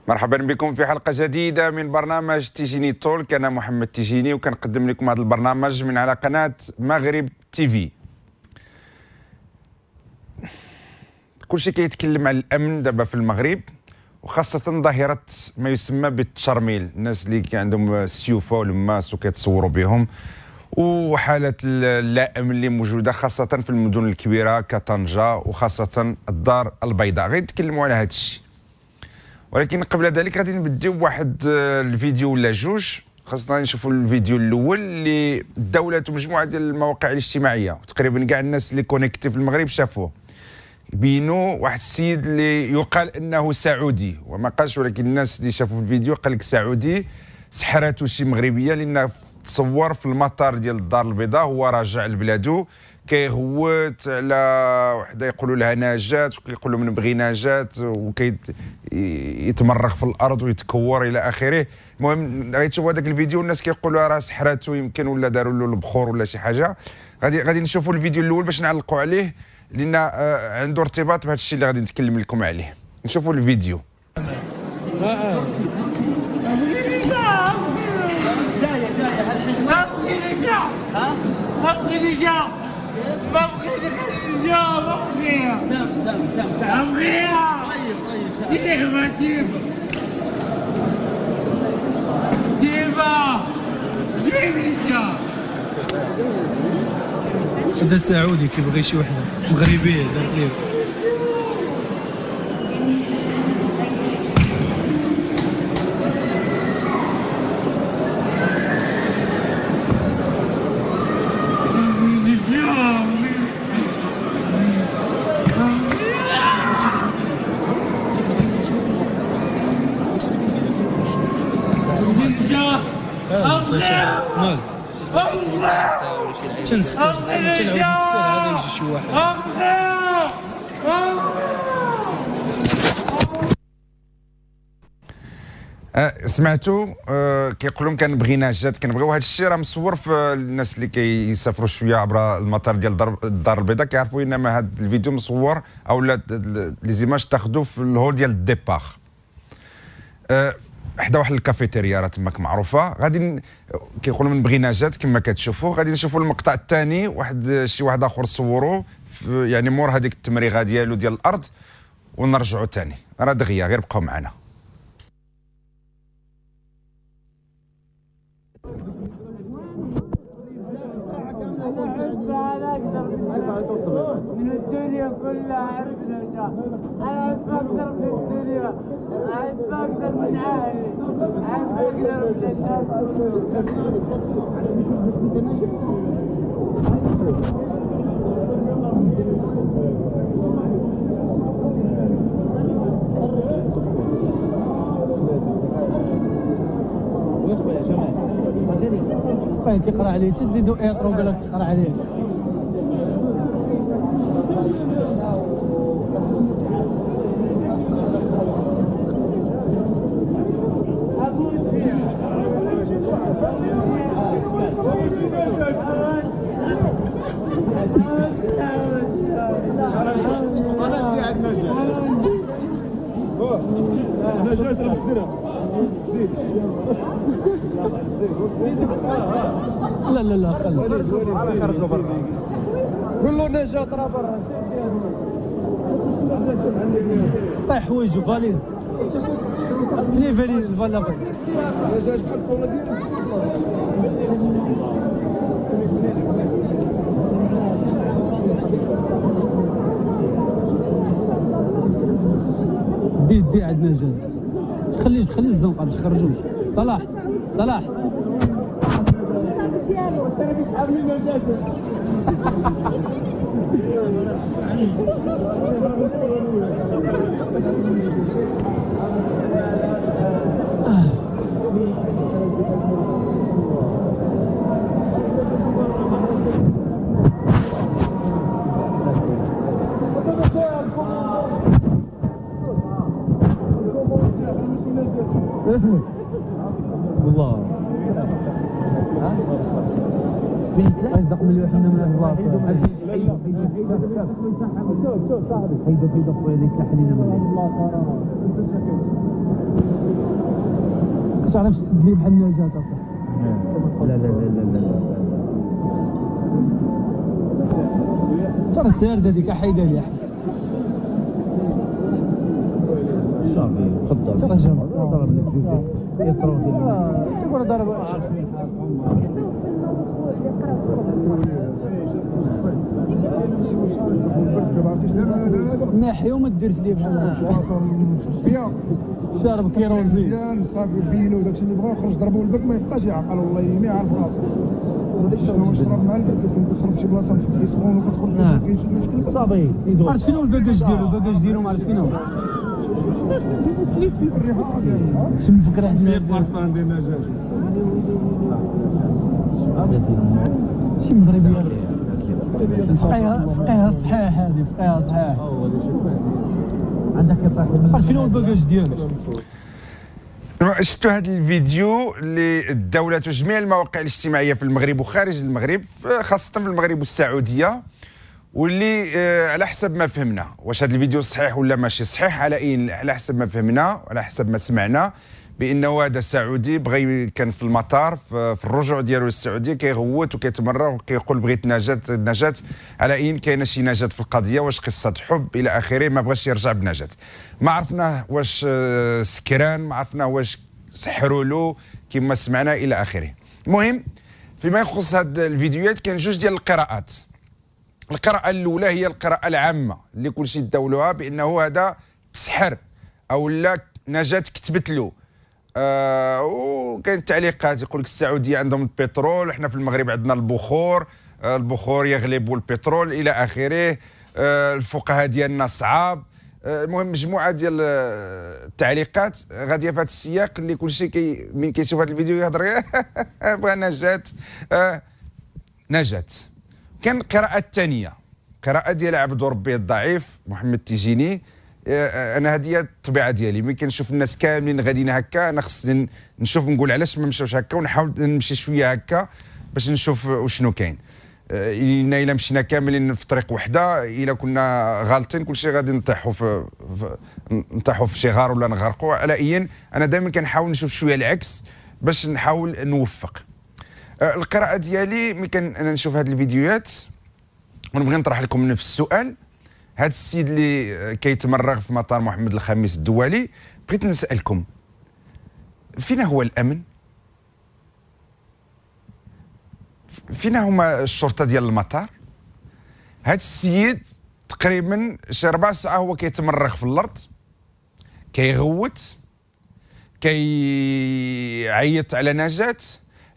مرحبا بكم في حلقة جديدة من برنامج تيجيني تولك. أنا محمد تيجيني وكنقدم لكم هذا البرنامج من على قناة مغرب تيفي. كلشي كيتكلم على الأمن دابا في المغرب، وخاصة ظاهرة ما يسمى بالتشرميل، الناس اللي عندهم السيوفة والماس وكيتصوروا بهم، وحالة اللا أمن اللي موجودة خاصة في المدن الكبيرة كطنجة وخاصة الدار البيضاء. غادي نتكلموا على هذا الشيء، ولكن قبل ذلك غادي نبداو بواحد الفيديو ولا جوج. خاصة نشوفوا الفيديو الاول اللي الدولة ومجموعه ديال المواقع الاجتماعيه تقريبا كاع الناس اللي كونيكتي في المغرب شافوه. بينوا واحد السيد اللي يقال انه سعودي وما قالش، ولكن الناس اللي شافوا في الفيديو قال لك سعودي، سحراتو شي مغربيه، لانه تصور في المطار ديال الدار البيضاء هو راجع لبلادو كيغوت على وحده يقولوا لها نجاة، وكيقولوا من بغي نجاة، وكيتمرغ في الارض ويتكور الى اخره. المهم غيتشوفوا هذاك الفيديو الناس كيقولوا راه سحراتو يمكن، ولا داروا له البخور ولا شي حاجه. غادي نشوفوا الفيديو الاول باش نعلقوا عليه، لان عنده ارتباط بهذا الشيء اللي غادي نتكلم لكم عليه. نشوفوا الفيديو. ما بغيتك الرجال ما بغيها سام ما بغيها ديما جيب انت. هذا سعودي كيبغي شي وحده مغربيه دارت ليه. سمعتوا كيقولوا كنبغي نجاة، كنبغيو هذا الشيء راه مصور في الناس اللي كيسافروا شويه عبر المطار ديال الدار البيضاء كيعرفوا انما هذا الفيديو مصور او لي زيماج تاخذوا في الهول ديال الديبار حدا واحد الكافيتيريا راه تماك معروفه. غادي كيقولوا من بغي نجاة كما كتشوفوا. غادي نشوفوا المقطع الثاني، شي واحد اخر صوروه يعني مور هذيك التمريغه ديالو ديال الارض، ونرجعوا ثاني. راه دغيا غير بقاو معنا. من الدنيا كلها عرفنا انا احب اكثر من الدنيا، احب اكثر من اهلي، احب اكثر من الناس. بقى كيقرا عليه تزيدوا ايطرو وقال لك تقرا عليه. انا جالس نصدرها زيد لا خلي خرجوا برا قول له نجاة راه برا طيح حوايجو فاليز فين فاليز الفالافل نجاة بحال الكوره ديالك. دي عندنا نجاة. خلي الزنقه باش يخرجوش. صلاح والله يصدق مليون حنا من البلاصه. حيدو خويا اللي تلاح علينا من تعرف تسد لي بحال النجاة اصاحبي. لا لا لا لا لا ترى السيارة هذيك حيدها لي صافي تفضل ترى جاب ضرب لك جوج يطرو ديال تقول ضرب ناحية وما ديرش لي بحال هكا شارب كيروزين مزيان صافي الفينو وداكشي اللي بغا يخرج ضربو البرد ما يبقاش يعقل والله ما يعرف راسو شنو نشرب مع البرد كتكون كتشرب شي بلاصه مخبي سخون وكتخرج ما كاينش المشكل صافي عرفت فين هو الباكاج ديالو الباكاج ديالو ما عرفت فين هو شم فكرة حنا شي مغربية فقيها صحيح هذه فقيها صحيح عندك يطيح عرفت فين هو الباكاج ديالو شفتوا هذا الفيديو اللي الدولة وجميع المواقع الاجتماعية في المغرب وخارج المغرب خاصة في المغرب والسعودية واللي على حسب ما فهمنا واش هذا الفيديو صحيح ولا ماشي صحيح على حسب ما فهمنا وعلى حسب ما سمعنا بانه هذا سعودي بغى كان في المطار في الرجوع ديالو للسعوديه كيغوت وكيتمرغ وكيقول بغيت نجاة على ان كاينه شي نجاة في القضيه واش قصه حب الى اخره ما بغاش يرجع بنجاة ما عرفناه واش سكران ما عرفناه واش سحروا له كما سمعنا الى اخره. المهم فيما يخص هاد الفيديوهات كان جوج ديال القراءات. القراءة الأولى هي القراءة العامة اللي كلشي داولوها بأنه هذا تسحر أو لا نجاة كتبت له. وكاين تعليقات يقول لك السعودية عندهم البترول، احنا في المغرب عندنا البخور، البخور يغلب البترول إلى آخره، الفقهاء ديالنا صعاب. المهم مجموعة ديال التعليقات غادية في هذا السياق اللي كلشي من كيشوف هذا الفيديو يهضر بغى نجاة نجاة. كان القراءة الثانية قراءة ديال عبد ربي الضعيف محمد تيجيني. انا هذه هي الطبيعه ديالي ملي كنشوف الناس كاملين غاديين هكا انا خصني نشوف نقول علاش ما مشاوش هكا ونحاول نمشي شويه هكا باش نشوف وشنو كاين. الا مشينا كاملين في طريق وحده الا كنا غالطين كلشي غادي نطيحوا في شي غار ولا نغرقوا. على اي انا دائما كنحاول نشوف شويه العكس باش نحاول نوفق. القراءة ديالي ملي انا نشوف هاد الفيديوهات ونبغي نطرح لكم نفس السؤال. هاد السيد اللي كيتمرغ في مطار محمد الخامس الدولي بغيت نسألكم فين هو الأمن؟ فين هما الشرطة ديال المطار؟ هاد السيد تقريبا شي 4 ساعات هو كيتمرغ في الأرض كيغوت كيعيط على نجاة.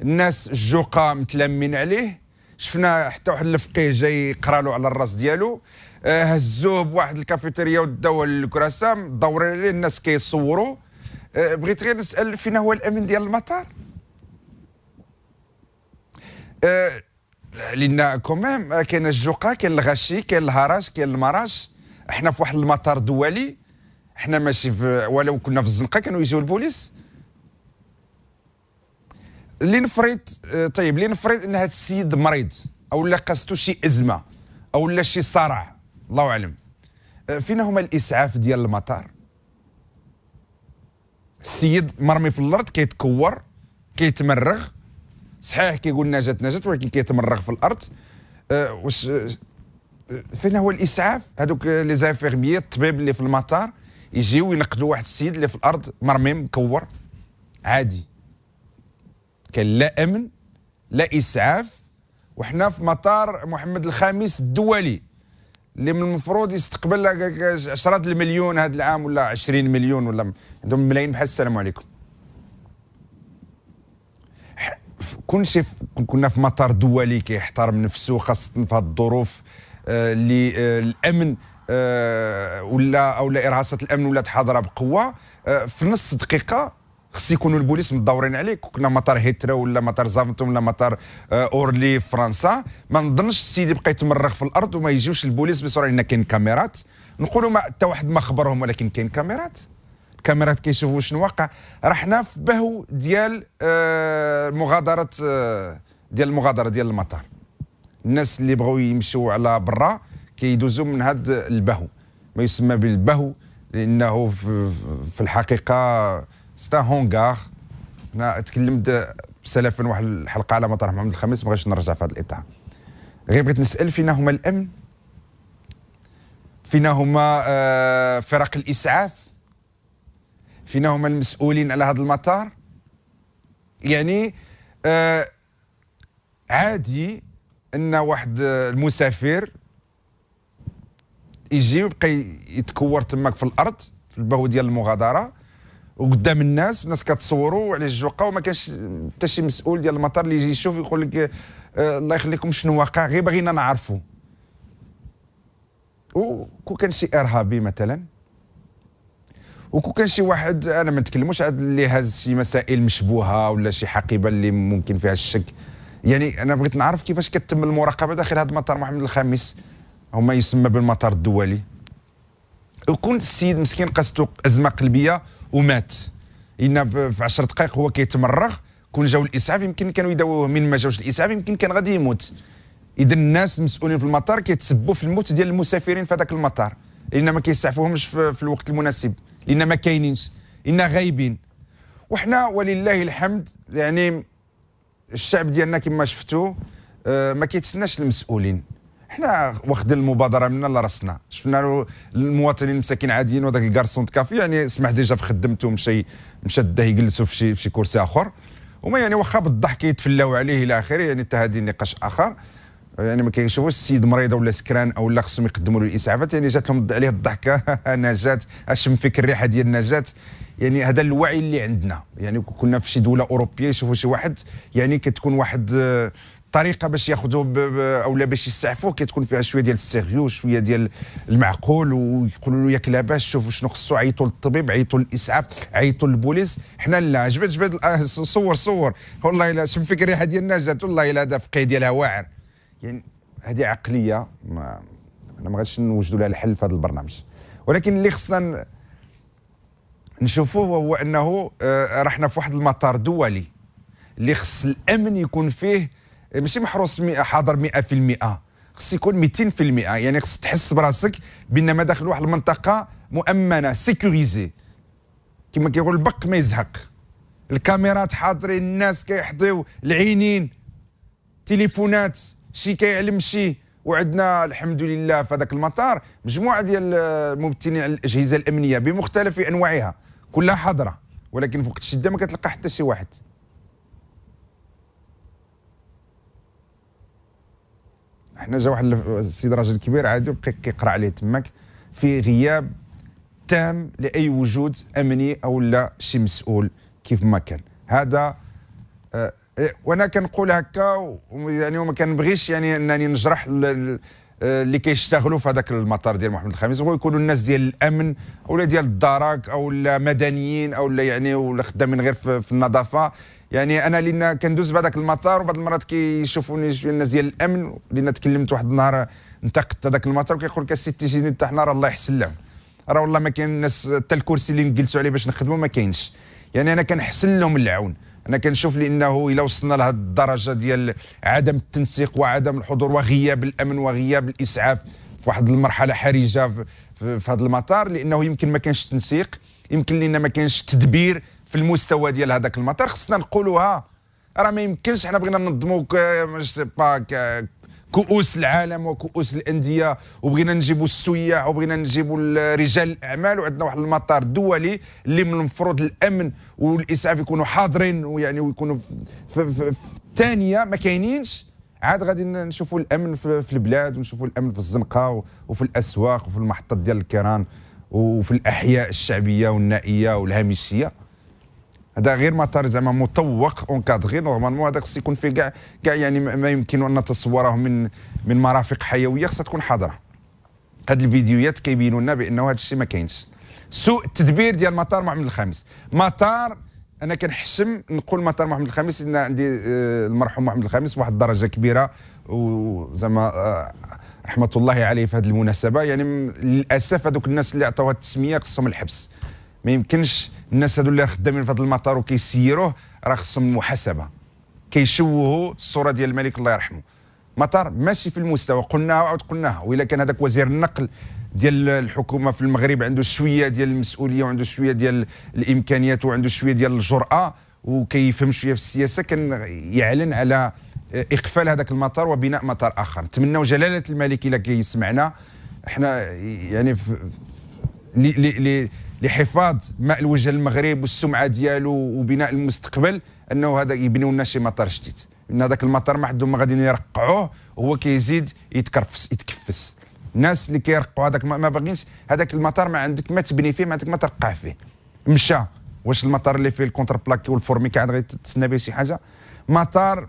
الناس الجوقه متلمين عليه. شفنا حتى واحد الفقيه جاي يقرا له على الراس ديالو هزوه بواحد الكافيتيريا وداوه للكراسام دوروا عليه الناس كيصوروا. بغيت غير نسال فين هو الامن ديال المطار؟ لان كوميم كاين الجوقه كاين الغشي كاين الهراش كاين المراش. احنا في واحد المطار دولي احنا ماشي ولو كنا في الزنقه كانوا يجيو البوليس. اللي نفرض طيب اللي نفرض ان هذا السيد مريض او لا قاستو شي ازمه او لا شي صرع الله اعلم. فين هما الاسعاف ديال المطار؟ السيد مرمي في الارض كيتكور كيتمرغ صحيح كيقول نجاة ولكن كيتمرغ في الارض. واش فين هو الاسعاف؟ هذوك لي زانفيرميي الطبيب اللي في المطار يجيو ينقذوا واحد السيد اللي في الارض مرمي مكور عادي. كان لا امن لا اسعاف وحنا في مطار محمد الخامس الدولي اللي من المفروض يستقبل 10 المليون هذا العام ولا 20 مليون ولا عندهم ملايين بحال السلام عليكم. كنا في مطار دولي كيحترم نفسه خاصة في هذه الظروف اللي الامن ولا ارهاصات الامن ولات حاضره بقوه. في نص دقيقه خص يكونوا البوليس مدورين عليك. كنا مطار هيترو ولا مطار زافنتوم ولا مطار اورلي في فرنسا ما نظنش السيد يبقى يتمرغ في الارض وما يجيوش البوليس بسرعه لان كاين كاميرات. نقولوا ما حتى واحد ما خبرهم ولكن كاين كاميرات. الكاميرات كيشوفوا شنو واقع. راه حنا في بهو ديال المغادره ديال المطار. الناس اللي بغاو يمشيو على برا كيدوزوا من هذا البهو ما يسمى بالبهو لانه في الحقيقه ستا هونغار انا تكلمت بسلف واحد الحلقه على مطار محمد الخامس، ما بغيتش نرجع في هذا الاطار. غير بغيت نسال فينا هما الامن، فينا هما فرق الاسعاف، فينا هما المسؤولين على هذا المطار. يعني عادي ان واحد المسافر يجي ويبقى يتكور تماك في الارض في البهو ديال المغادره وقدام الناس كتصوروا على الجوقه، وما كانش حتى شي مسؤول ديال المطار اللي يجي يشوف يقول لك الله يخليكم شنو واقع، غير بغينا نعرفوا. وكون كان شي ارهابي مثلا، وكون كان شي واحد، انا ما نتكلموش على اللي هاز شي مسائل مشبوهه ولا شي حقيبه اللي ممكن فيها الشك، يعني انا بغيت نعرف كيفاش كتم المراقبه داخل هذا المطار محمد الخامس، هما يسمى بالمطار الدولي. وكون السيد مسكين قاستو ازمه قلبيه ومات، إن في 10 دقائق هو كيتمرغ، كون جاو الاسعاف يمكن كانوا يداووه، من ما جاوش الاسعاف يمكن كان غادي يموت. اذا الناس المسؤولين في المطار كيتسبوا في الموت ديال المسافرين في هذاك المطار، لان ما كيسعفوهمش في الوقت المناسب، لان ما كاينينش، لان غايبين. وحنا ولله الحمد يعني الشعب ديالنا كما شفتوا ما كيتسناش المسؤولين، حنا واخدين المبادره منا لراسنا. شفنا المواطنين المساكين عاديين، وهذاك الكارسون كافي يعني سمح ديجا في خدمته، مشى دا يجلسوا في شي كرسي اخر، وما يعني واخا بالضحك يتفلاو عليه الى اخره، يعني حتى هذه نقاش اخر. يعني ما كيشوفوش السيد مريض ولا سكران او لا خصهم يقدموا له الاسعافات، يعني جات لهم عليه الضحكه نجاه، اشم فيك الريحه ديال نجاه. يعني هذا الوعي اللي عندنا، يعني كنا في شي دوله اوروبيه يشوفوا شي واحد يعني كتكون واحد طريقه باش ياخذوه او لا باش يسعفوه، كتكون فيها شويه ديال السيريو، شويه ديال المعقول، ويقولوا له ياك لاباس، شوفوا شنو خصو، عيطوا للطبيب، عيطوا للاسعاف، عيطوا للبوليس. حنا لا، جبد صور والله الا شم فيك الريحه ديال نجاه، والله الا هذا فقيه ديالها واعر. يعني هذه عقليه انا ما غاديش نوجدوا لها الحل في هذا البرنامج، ولكن اللي خصنا نشوفوه هو انه رحنا في واحد المطار دولي اللي خص الامن يكون فيه ماشي محروس حاضر 100%، خص يكون 200%. يعني خص تحس براسك بان ما داخل واحد المنطقه مؤمنه سيكوريزي، كما كيقول البق ما يزهق، الكاميرات حاضرين، الناس كيحظيو، العينين، تليفونات، شي كيعلم شي. وعندنا الحمد لله في هذاك المطار مجموعه ديال الممثلين على الاجهزه الامنيه بمختلف انواعها، كلها حاضره، ولكن في وقت الشده ما كتلقى حتى شي واحد. احنا جا واحد السيد راجل كبير عادي وبقى كيقرا عليه تماك في غياب تام لاي وجود امني او لا شي مسؤول كيف ما كان. هذا وانا كنقول هكا يعني، وما كنبغيش يعني انني نجرح اللي كيشتغلوا في هذاك المطار ديال محمد الخامس، هو يكونوا الناس ديال الامن او ديال الدرك او لا مدنيين او لا يعني ولا خدامين غير في النظافه. يعني انا لان كندوز بهذاك المطار وبعض المرات كيشوفوني الناس ديال الامن، لان تكلمت واحد النهار انتقدت هذاك المطار وكيقول لك السي تيجيني حتى حنا راه الله يحسن لهم، راه والله ما كاين الناس حتى الكرسي اللي نجلسوا عليه باش نخدموا ما كاينش. يعني انا كنحسن لهم العون، انا كنشوف لانه الا وصلنا لهذه الدرجه ديال عدم التنسيق وعدم الحضور وغياب الامن وغياب الاسعاف في واحد المرحله حرجه في هذا المطار، لانه يمكن ما كانش تنسيق، يمكن لان ما كانش تدبير في المستوى ديال هذاك المطار. خصنا نقولوها، راه ما يمكنش حنا بغينا ننظموا كؤوس العالم وكؤوس الانديه وبغينا نجيبوا السياح وبغينا نجيبوا رجال الاعمال، وعندنا واحد المطار دولي اللي من المفروض الامن والاسعاف يكونوا حاضرين ويعني ويكونوا في الثانيه ما كاينينش. عاد غادي نشوفوا الامن في البلاد، ونشوفوا الامن في الزنقه وفي الاسواق وفي المحطات ديال الكيران وفي الاحياء الشعبيه والنائيه والهامشيه. هذا غير مطار زعما مطوق اونكادغي نورمالمون، هذا خص يكون فيه كاع يعني ما يمكن ان نتصوره من مرافق حيويه خصها تكون حاضره. هاد الفيديوهات كيبينوا لنا بانه هذا الشيء ما كاينش. سوء التدبير ديال مطار محمد الخامس. مطار انا كنحشم نقول مطار محمد الخامس، لان عندي المرحوم محمد الخامس واحد الدرجه كبيره وزعما رحمه الله عليه في هذه المناسبه. يعني للاسف هذوك الناس اللي عطاوها التسميه خصهم الحبس، ما يمكنش الناس هذو اللي خدامين في هذا المطار وكيسيروه راه خصهم المحاسبه، كيشوهوا الصوره ديال الملك الله يرحمه. مطار ماشي في المستوى، قلناها وعاود قلناها، والا كان هذاك وزير النقل ديال الحكومه في المغرب عنده شويه ديال المسؤوليه وعنده شويه ديال الامكانيات وعنده شويه ديال الجرأه وكيفهم شويه في السياسه كان يعلن على اقفال هذاك المطار وبناء مطار اخر. نتمنوا جلاله الملك الا كيسمعنا احنا يعني لحفاظ ماء الوجه المغرب والسمعه ديالو وبناء المستقبل انه هذا يبنيو لنا شي مطار جديد، ان هذاك المطار ما عندهم ما غادي يرقعوه وهو كيزيد يتكفس. الناس اللي كيرقعوا هذاك ما باغينش هذاك المطار، ما عندك ما تبني فيه، ما عندك ما ترقع فيه. مشى واش المطار اللي فيه الكونتر بلاكي والفورميكا عاد غيتسنى به شي حاجه؟ مطار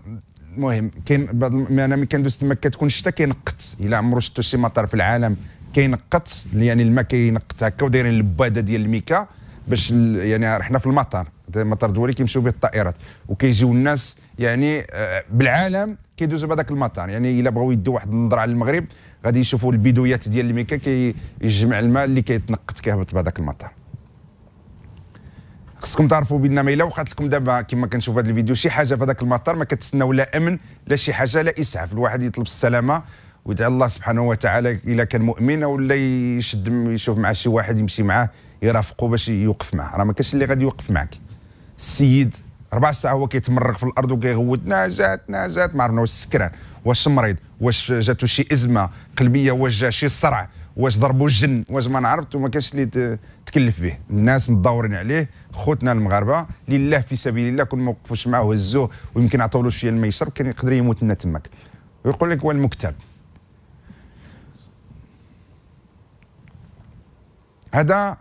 المهم كاين بعض انا ملي كندوز تما كتكون الشتا كينقط، الا عمرو شفتوا شي مطار في العالم كينقط، يعني الماء كينقط هكا ودايرين الباده ديال الميكا باش يعني حنا في المطار دولي كيمشيو به الطائرات وكيجيو الناس يعني بالعالم كيدوزوا بهذاك المطار. يعني الا بغاو يدوا واحد النظره على المغرب غادي يشوفوا البدويات ديال الميكا كيجمع الماء اللي كيتنقط كيهبط بهذاك المطار. خصكم تعرفوا بان ما الا وقعت لكم دابا كما كنشوف هذا الفيديو شي حاجه في هذاك المطار ما كتسناو لا امن لا شي حاجه لا اسعاف، الواحد يطلب السلامه ويدعي الله سبحانه وتعالى الا كان مؤمن ولا يشد يشوف مع شي واحد يمشي معاه يرافقه باش يوقف معاه، راه ما كاينش اللي غادي يوقف معك. السيد 4 ساعات هو كيتمرغ في الارض وكيغوت نجات ما عرفنا واش سكران واش مريض واش جاتو شي ازمه قلبيه واش جا شي صرع واش ضربوا الجن واش ما نعرفت، وما كاينش اللي تكلف به. الناس مدورين عليه خوتنا المغاربه لله في سبيل الله، كون ما وقفوش معاه وهزوه ويمكن عطاو له شويه الماء يشرب كان يقدر يموت لنا تماك. ويقول لك هو المكتب هذا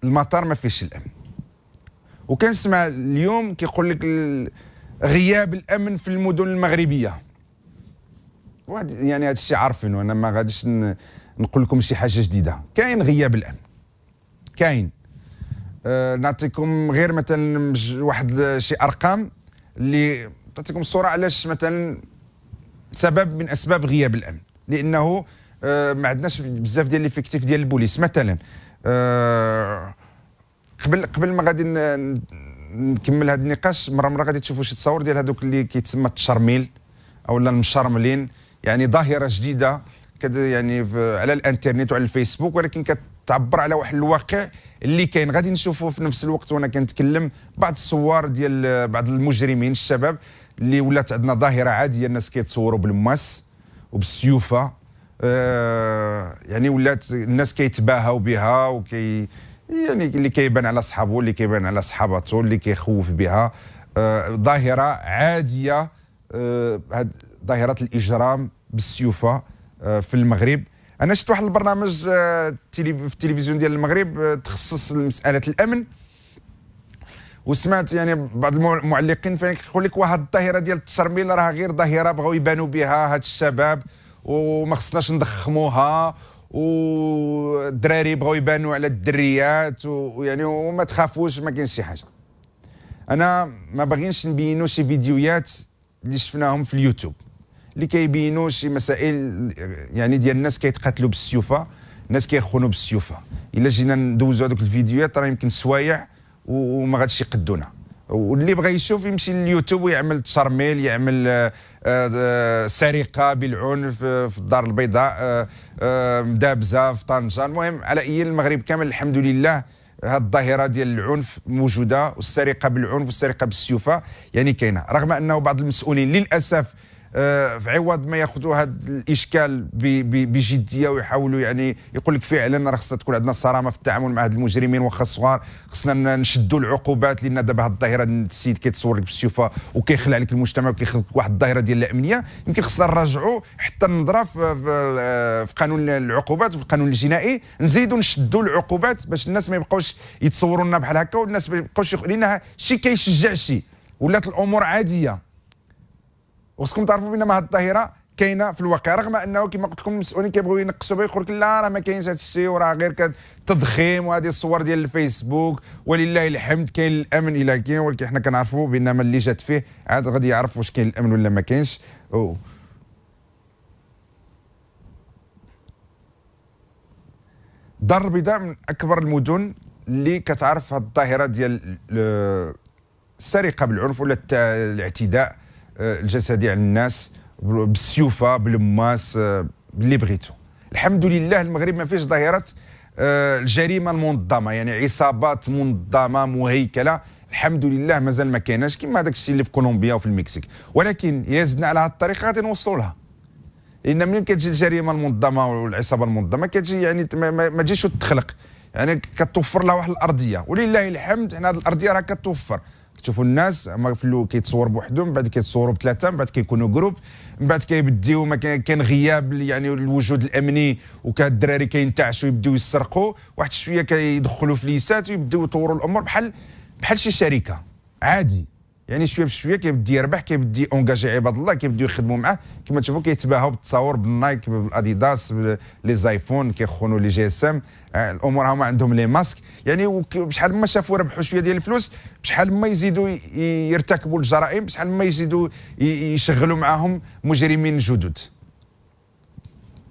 المطار ما فيهش الامن. وكنسمع اليوم كيقول لك غياب الامن في المدن المغربيه. واحد يعني هذا الشيء عارفينه، انا ما غاديش نقول لكم شي حاجه جديده. كاين غياب الامن، كاين نعطيكم غير مثلا واحد شي ارقام اللي تعطيكم الصوره علاش مثلا سبب من اسباب غياب الامن، لانه ما عندناش بزاف ديال ليفيكتيف ديال البوليس. مثلا قبل ما غادي نكمل هذا النقاش، مره غادي تشوفوا شي تصاور ديال هذوك اللي كيتسمى التشرميل او المشرملين، يعني ظاهره جديده يعني على الانترنت وعلى الفيسبوك، ولكن كتعبر على واحد الواقع اللي كاين. غادي نشوفوا في نفس الوقت وانا كنتكلم بعض الصور ديال بعض المجرمين الشباب اللي ولات عندنا ظاهره عاديه، الناس كيتصوروا بالماس وبالسيوفه، يعني ولات الناس كيتباهاو بها يعني اللي كيبان على صحابه اللي كيبان على صحاباته اللي كيخوف بها. ظاهره عاديه، ظاهره الاجرام بالسيوفه في المغرب. انا شفت واحد البرنامج في التلفزيون ديال المغرب تخصص لمساله الامن، وسمعت يعني بعض المعلقين فين كيقول لك واحد الظاهره ديال التشرميل راه غير ظاهره بغاو يبانوا بها هاد الشباب وما خصناش نضخموها، والدراري بغاو يبانوا على الدريات ويعني وما تخافوش ما كاينش شي حاجه. انا ما باغينش نبينوا شي فيديوهات اللي شفناهم في اليوتيوب اللي كيبينوا شي مسائل يعني ديال الناس كيتقاتلوا بالسيوفه، الناس كيخونوا بالسيوفه. الا جينا ندوزوا هذوك الفيديوهات راه يمكن سوايع وما غاديش يقدونا. واللي بغى يشوف يمشي لليوتيوب ويعمل تشرميل، يعمل سرقه بالعنف في الدار البيضاء، مدابزه في طنجه. المهم على اي المغرب كامل الحمد لله هذه الظاهره ديال العنف موجوده، والسرقه بالعنف والسرقه بالسيوفه يعني كاينه، رغم انه بعض المسؤولين للاسف في عوض ما ياخذوا هذا الاشكال بجديه ويحاولوا يعني يقول لك فعلا راه خصنا تكون عندنا صرامه في التعامل مع هاد المجرمين واخا صغار، خصنا نشدوا العقوبات، لان دابا هاد الظاهره السيد كيتصور لك بالسيوفه وكيخلع لك المجتمع وكيخلق لك واحد الظاهره ديال الامنيه. يمكن خصنا نراجعوا حتى النظره في قانون العقوبات وفي القانون الجنائي، نزيدوا نشدوا العقوبات باش الناس ما يبقاوش يتصوروا لنا بحال هكا، والناس ما يبقاوش لان شي كيشجع شي، ولات الامور عاديه. وخصكم تعرفوا بان هذه الظاهره كاينه في الواقع، رغم انه كما قلت لكم المسؤولين كيبغيو ينقصوا بها، يقول لك لا راه ما كاينش هذا الشيء وراه غير تضخيم وهذه الصور ديال الفيسبوك، ولله الحمد كاين الامن الا كاين، ولكن حنا كنعرفوا بان اللي جات فيه عاد غادي يعرف واش كاين الامن ولا ما كاينش. الدار البيضاء من اكبر المدن اللي كتعرف هذه الظاهره ديال السرقه بالعنف ولا الاعتداء الجسدي على الناس بالسيوفه بالماس باللي بغيتو. الحمد لله المغرب ما فيش ظاهره الجريمه المنظمه، يعني عصابات منظمه مهيكله، الحمد لله مازال ما كايناش كما هذاك الشيء اللي في كولومبيا وفي المكسيك، ولكن الا زدنا على هذه الطريقه غادي نوصلوا لها. لان منين كتجي الجريمه المنظمه والعصابه المنظمه كتجي يعني ما تجيش تخلق، يعني كتوفر لها واحد الارضيه، ولله الحمد حنا هذه الارضيه راه كتوفر. كتشوفوا الناس في الاول كيتصور بوحدهم، من بعد كيتصوروا بثلاثه، من بعد كيكونوا جروب، من بعد كيبديو ما كاين غياب يعني الوجود الامني، وكان الدراري كينتعشوا يبداو يسرقوا، واحد شويه كيدخلوا فليسات ويبداو يطوروا الامور بحال شي شركه عادي. يعني شويه بشويه كيبدي يربح، كيبدي اونجاجي عباد الله، كيبداو يخدموا معاه. كما تشوفوا كيتباهوا بالتصاور بالنايك بالاديداس لي زايفون، كيخونوا لي جي اس ام، الامور هما عندهم لي ماسك. يعني بشحال ما شافوا ربحوا شويه ديال الفلوس، بشحال ما يزيدوا يرتكبوا الجرائم، بشحال ما يزيدوا يشغلوا معاهم مجرمين جدد،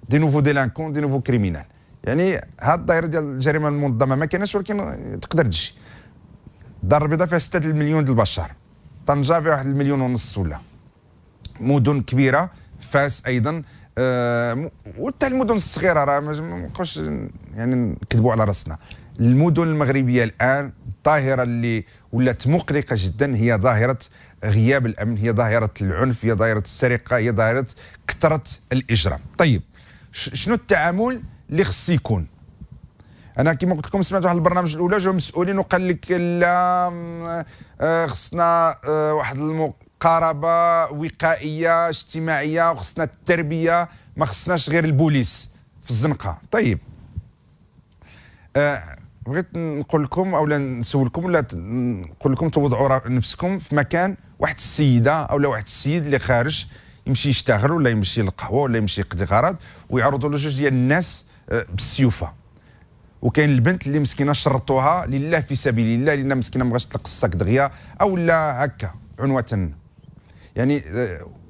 دي نوفو ديلانكون، دي نوفو كريمينال. يعني هاد الدائره ديال الجريمه المنظمه ما كايناش، ولكن تقدر تجي. الدار البيضاء فيها 6 المليون ديال البشر، طنجه فيها 1.5 مليون ولا مدن كبيره، فاس ايضا، وحتى المدن الصغيره راه ما نبقاوش يعني نكذبوا على راسنا. المدن المغربيه الان الظاهره اللي ولات مقلقه جدا هي ظاهره غياب الامن، هي ظاهره العنف، هي ظاهره السرقه، هي ظاهره كثره الاجرام. طيب شنو التعامل اللي خص يكون؟ انا كما قلت لكم سمعت واحد البرنامج الاولى جاو مسؤولين وقال لك لا خصنا واحد المقاربه وقائيه اجتماعيه، وخصنا التربيه، ما خصناش غير البوليس في الزنقه. طيب بغيت نقول لكم اولا نسولكم ولا نقول لكم توضعوا نفسكم في مكان واحد السيده او واحد السيد اللي خارج يمشي يشتغل ولا يمشي للقهوه ولا يمشي يقضي غرض، ويعرضوا له جوج ديال الناس بالسيوفه، وكاين البنت اللي مسكينه شرطوها لله في سبيل الله لان مسكينه ما بغاتش تلق الصاك دغيا او لا هكا عنوه. يعني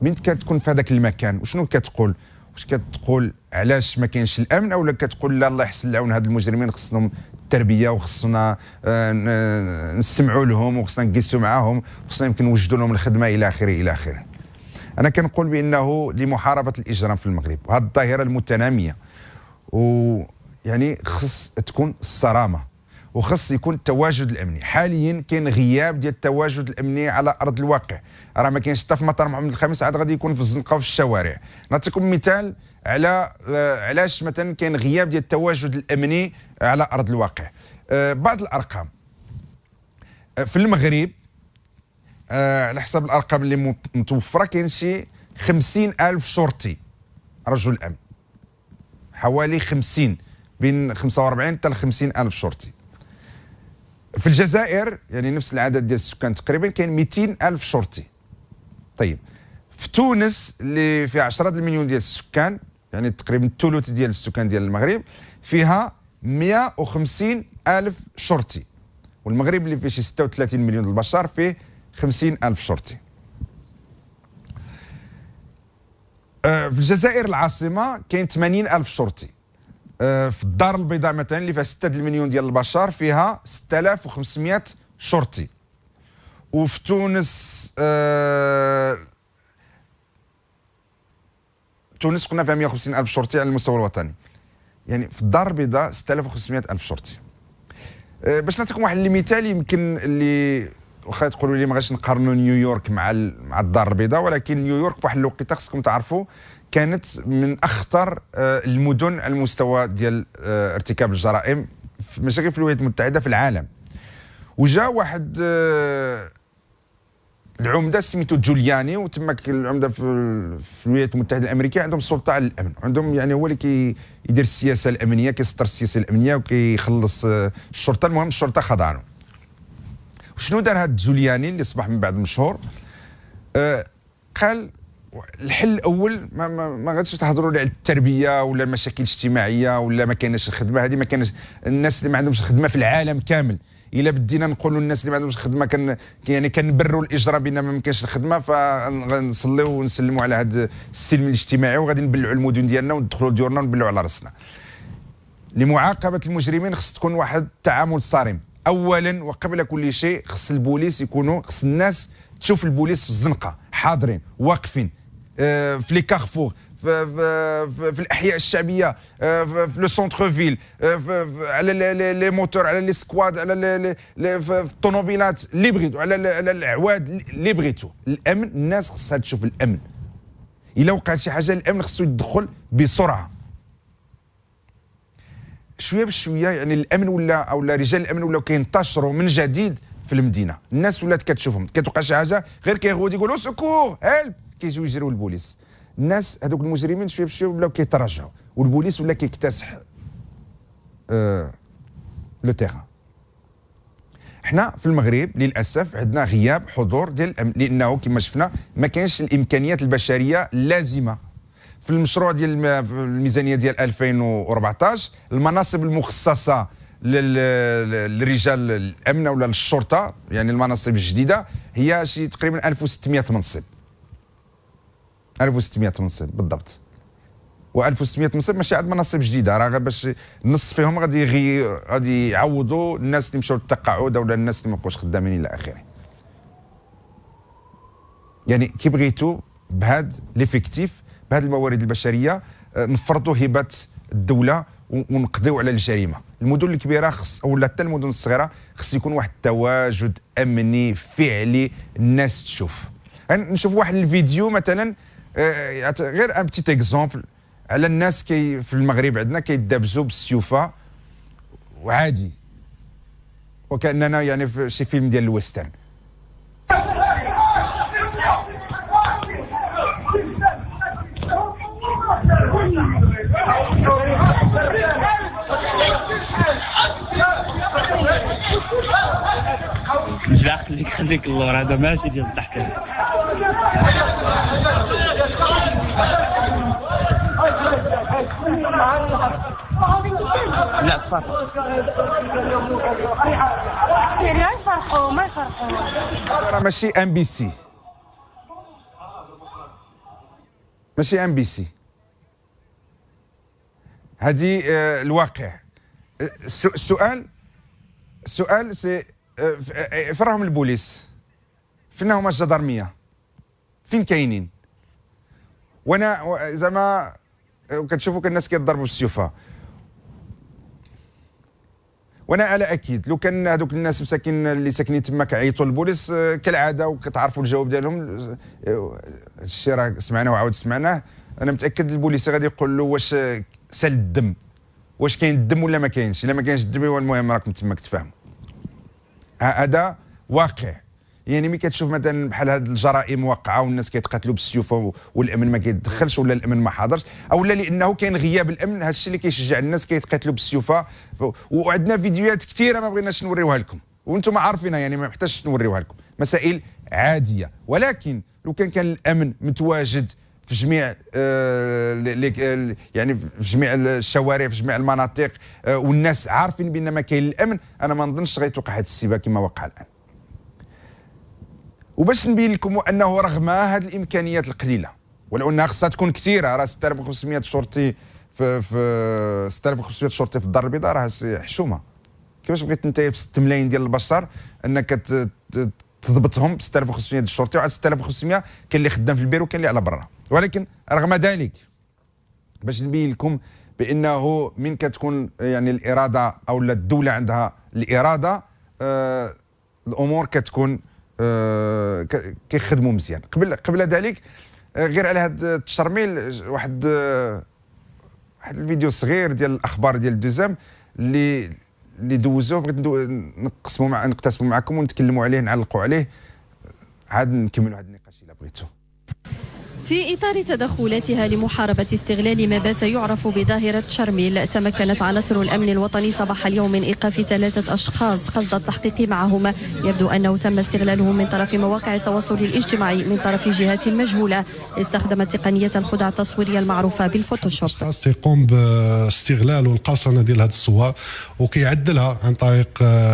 من كتكون في هذاك المكان وشنو كتقول؟ واش كتقول علاش ما كاينش الامن، او كتقول لا الله يحسن العون هاد المجرمين خصهم التربيه وخصنا نستمعوا لهم وخصنا نجلسوا معاهم وخصنا يمكن نوجدوا لهم الخدمه الى اخره الى اخره. انا كنقول بانه لمحاربه الاجرام في المغرب وهذه الظاهره المتناميه، يعني خص تكون الصرامه وخص يكون التواجد الامني. حاليا كاين غياب ديال التواجد الامني على ارض الواقع، راه ما كاينش حتى في مطار محمد الخامس، عاد غادي يكون في الزنقه وفي الشوارع. نعطيكم مثال على علاش مثلا كاين غياب ديال التواجد الامني على ارض الواقع. بعض الارقام في المغرب على حسب الارقام اللي متوفره كاين شي 50,000 شرطي رجل امن، حوالي 50 بين 45 حتى 50,000 شرطي. في الجزائر يعني نفس العدد ديال السكان تقريبا كاين 200,000 شرطي. طيب في تونس اللي فيها 10 المليون ديال السكان، يعني تقريبا الثلث ديال السكان ديال المغرب، فيها 150,000 شرطي، والمغرب اللي فيه شي 36 مليون ديال البشر فيه 50,000 شرطي. في الجزائر العاصمه كاين 80,000 شرطي. في الدار البيضاء مثلا اللي فيها 6 المليون ديال البشر فيها 6500 شرطي. وفي تونس تونس قلنا فيها 150,000 شرطي على المستوى الوطني. يعني في الدار البيضاء 6500,000 شرطي. باش نعطيكم واحد المثال يمكن اللي واخا تقولوا لي ما غاديش نقارنوا نيويورك مع الدار البيضاء، ولكن نيويورك في واحد الوقيته خصكم تعرفوا كانت من اخطر المدن على المستوى ديال ارتكاب الجرائم ماشي في الولايات المتحده في العالم. وجا واحد العمده سميتو جولياني، وتماك العمده في الولايات المتحده الامريكيه عندهم السلطه على الامن، عندهم يعني هو اللي كيدير السياسه الامنيه، كيسطر السياسه الامنيه وكيخلص الشرطه. المهم الشرطه خضعانه. وشنو دار هذا جولياني اللي اصبح من بعد مشهور؟ قال الحل الاول ما غاديش تهضروا على التربيه ولا المشاكل الاجتماعيه ولا ما كايناش الخدمه، هذه ما كايناش. الناس اللي ما عندهمش خدمه في العالم كامل، الا بدينا نقولوا الناس اللي ما عندهمش خدمه يعني كنبروا الاجرام بان ما كاينش الخدمه، فغنصليو ونسلموا على هذا السلم الاجتماعي وغادي نبلعوا المدن ديالنا وندخلوا لديورنا ونبلعوا على راسنا. لمعاقبه المجرمين خص تكون واحد التعامل صارم. اولا وقبل كل شيء خص البوليس خص الناس تشوف البوليس في الزنقه حاضرين واقفين في لي كارفور في الاحياء الشعبيه، في لو سونتر فيل، على لي موتور، على لي سكواد، على الطوموبيلات اللي بغيتو، على الاعواد اللي بغيتو. الامن، الناس خصها تشوف الامن. الا وقعت شي حاجه الامن خصو يدخل بسرعه. شويه بشويه يعني الامن ولا رجال الامن ولاو كينتشروا من جديد في المدينه. الناس ولات كتشوفهم، كتوقع شي حاجه غير كيغود يقولوا سكور هيلب، كيجيو يجريو البوليس. الناس هذوك المجرمين شويه بشويه ولاو كيتراجعوا، والبوليس ولا كيكتسح لو تيران. حنا في المغرب للاسف عندنا غياب حضور ديال الامن، لانه كما شفنا ما كاينش الامكانيات البشريه اللازمه. في المشروع ديال الميزانيه ديال 2014 المناصب المخصصه للرجال الامن ولا للشرطه، يعني المناصب الجديده، هي شي تقريبا 1600 منصب. 1600 منصب بالضبط. و1600 منصب ماشي عاد مناصب جديده، راه باش نص فيهم غادي يعوضوا الناس اللي مشاو للتقاعد ولا الناس اللي ما بقاوش خدامين الى اخره. يعني كي بغيتوا بهاد ليفيكتيف، بهاد الموارد البشريه، نفرضوا هبه الدوله ونقضيو على الجريمه. المدن الكبيره ولا حتى المدن الصغيره خص يكون واحد التواجد امني فعلي الناس تشوف. نشوف واحد الفيديو مثلا، غير ان بتيت اكزومبل على الناس في المغرب عندنا كيدابزوا بالسيوفه وعادي، وكاننا يعني في شي فيلم ديال الويسترن. خليك خليك اللور هذا ماشي ديال الضحك. لا تفرق. لا يفرحوا ما يفرحوا. راه ماشي ام بي سي، ماشي ام بي سي، هذه الواقع. السؤال سي فين راهم البوليس؟ فين هما الجدرميه؟ فين كاينين؟ وانا زعما كتشوفوا الناس كيضربوا بالسيوفه، وانا على اكيد لو كان هذوك الناس مساكين اللي ساكنين تما كيعيطوا للبوليس كالعاده وكتعرفوا الجواب ديالهم، الشيء راه سمعناه وعاود سمعناه، انا متاكد البوليس غادي يقول له واش سال الدم، واش كاين الدم ولا ما كاينش. الا ما كاينش الدم المهم راكم تما كتفاهموا. هذا واقع. يعني ملي كتشوف مثلا بحال هاد الجرائم واقعه والناس كيتقاتلوا بالسيوفه والامن ما كيتدخلش ولا الامن ما حاضرش، او لا لانه كاين غياب الامن، هذا الشيء اللي كيشجع الناس كيتقاتلوا بالسيوفه. وعندنا فيديوهات كثيره ما بغيناش نوريوها لكم وانتم عارفينها، يعني ما محتاجش نوريوها لكم، مسائل عاديه. ولكن لو كان الامن متواجد في جميع يعني في جميع الشوارع، في جميع المناطق، والناس عارفين بان ما كاين الامن، انا ما نظنش غيتوقع هذا السباق كما وقع الان. وباش نبين لكم انه رغم هذه الامكانيات القليله، ولو انها خصها تكون كثيره، راه 6500 شرطي في 6500 شرطي في الدار البيضاء راه حشومه. كيفاش بغيت انت في 6 ملايين ديال البشر انك تضبطهم ب 6500 ديال الشرطي، وعاد 6500 كاين اللي خدام في البيرو وكاين اللي على برا. ولكن رغم ذلك باش نبين لكم بانه من كتكون يعني الاراده او الدوله عندها الاراده، الامور كتكون كيخدموا مزيان. قبل ذلك غير على هذا التشرميل، واحد الفيديو صغير ديال الاخبار ديال دوزام اللي دوزوه، بغيت نقتسموا معكم ونتكلموا عليه، نعلقوا عليه، عاد نكملوا هذا النقاش الا بغيتوا. في إطار تدخلاتها لمحاربة استغلال ما بات يعرف بظاهرة شرميل، تمكنت عناصر الأمن الوطني صباح اليوم من إيقاف 3 أشخاص قصد التحقيق معهم. يبدو أنه تم استغلالهم من طرف مواقع التواصل الاجتماعي من طرف جهات مجهولة استخدمت تقنية الخدعة التصويرية المعروفة بالفوتوشوب. يقوم باستغلال والقرصنة ديال هذه الصور وكيعدلها عن طريق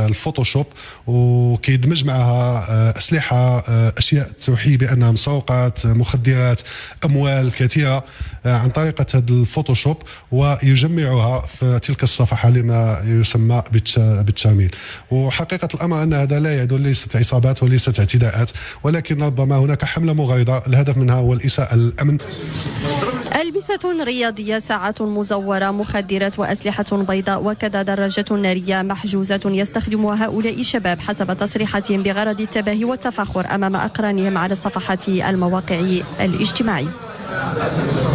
الفوتوشوب، وكيدمج معها أسلحة، أشياء توحي بأنها مسروقات، مخدرات، اموال كثيره عن طريقه هذا الفوتوشوب، ويجمعها في تلك الصفحه لما يسمى بالتشاميل. وحقيقه الامر ان هذا لا يعد ليست عصابات وليست اعتداءات، ولكن ربما هناك حمله مغايره الهدف منها هو الاساءه للامن. ألبسة رياضية، ساعات مزورة، مخدرات وأسلحة بيضاء، وكذا دراجة نارية محجوزة يستخدمها هؤلاء الشباب حسب تصريحاتهم بغرض التباهي والتفاخر أمام أقرانهم على صفحات المواقع الاجتماعية.